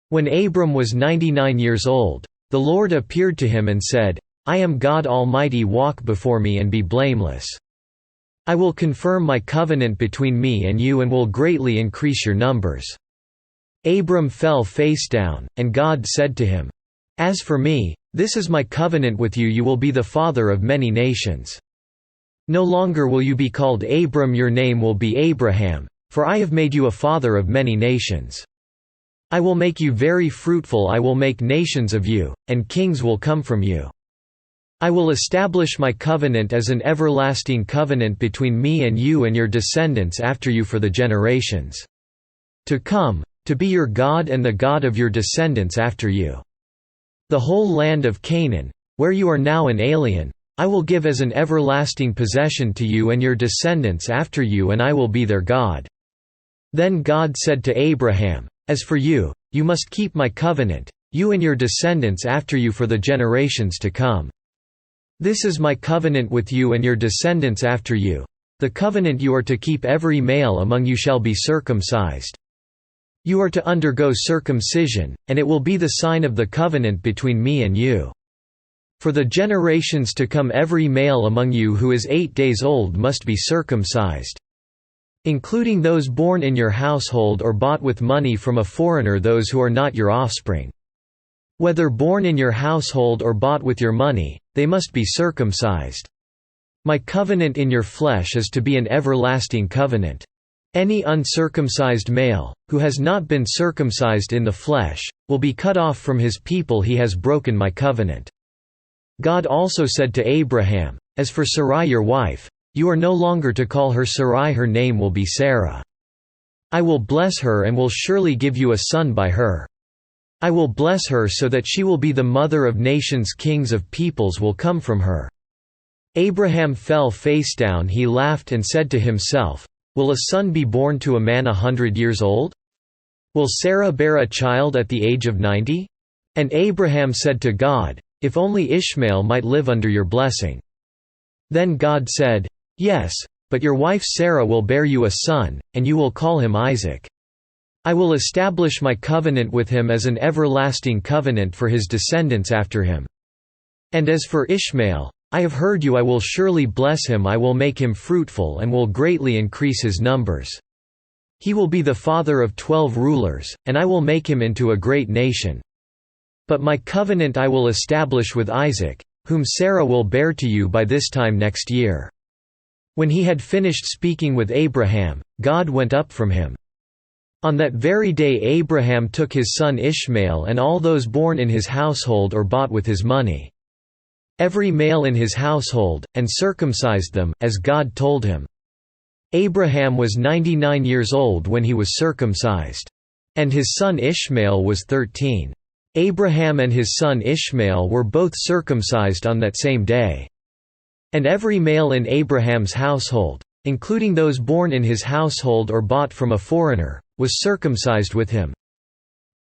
When Abram was 99 years old, the Lord appeared to him and said, "I am God Almighty, walk before me and be blameless. I will confirm my covenant between me and you and will greatly increase your numbers." Abram fell face down, and God said to him, "As for me, this is my covenant with you, you will be the father of many nations. No longer will you be called Abram, your name will be Abraham, for I have made you a father of many nations. I will make you very fruitful, I will make nations of you, and kings will come from you. I will establish my covenant as an everlasting covenant between me and you and your descendants after you for the generations to come, to be your God and the God of your descendants after you. The whole land of Canaan, where you are now an alien, I will give as an everlasting possession to you and your descendants after you, and I will be their God." Then God said to Abraham, "As for you, you must keep my covenant, you and your descendants after you for the generations to come. This is my covenant with you and your descendants after you, the covenant you are to keep: every male among you shall be circumcised. You are to undergo circumcision, and it will be the sign of the covenant between me and you. For the generations to come, every male among you who is 8 days old must be circumcised, including those born in your household or bought with money from a foreigner, those who are not your offspring. Whether born in your household or bought with your money, they must be circumcised. My covenant in your flesh is to be an everlasting covenant. Any uncircumcised male, who has not been circumcised in the flesh, will be cut off from his people, he has broken my covenant." God also said to Abraham, "As for Sarai your wife, you are no longer to call her Sarai, her name will be Sarah. I will bless her and will surely give you a son by her. I will bless her so that she will be the mother of nations, kings of peoples will come from her." Abraham fell face down, he laughed and said to himself, "Will a son be born to a man 100 years old? Will Sarah bear a child at the age of 90? And Abraham said to God, "If only Ishmael might live under your blessing." Then God said, "Yes, but your wife Sarah will bear you a son, and you will call him Isaac. I will establish my covenant with him as an everlasting covenant for his descendants after him. And as for Ishmael, I have heard you, I will surely bless him, I will make him fruitful and will greatly increase his numbers. He will be the father of 12 rulers, and I will make him into a great nation. But my covenant I will establish with Isaac, whom Sarah will bear to you by this time next year." When he had finished speaking with Abraham, God went up from him. On that very day Abraham took his son Ishmael and all those born in his household or bought with his money, every male in his household, and circumcised them, as God told him. Abraham was 99 years old when he was circumcised. And his son Ishmael was 13. Abraham and his son Ishmael were both circumcised on that same day. And every male in Abraham's household, including those born in his household or bought from a foreigner, was circumcised with him.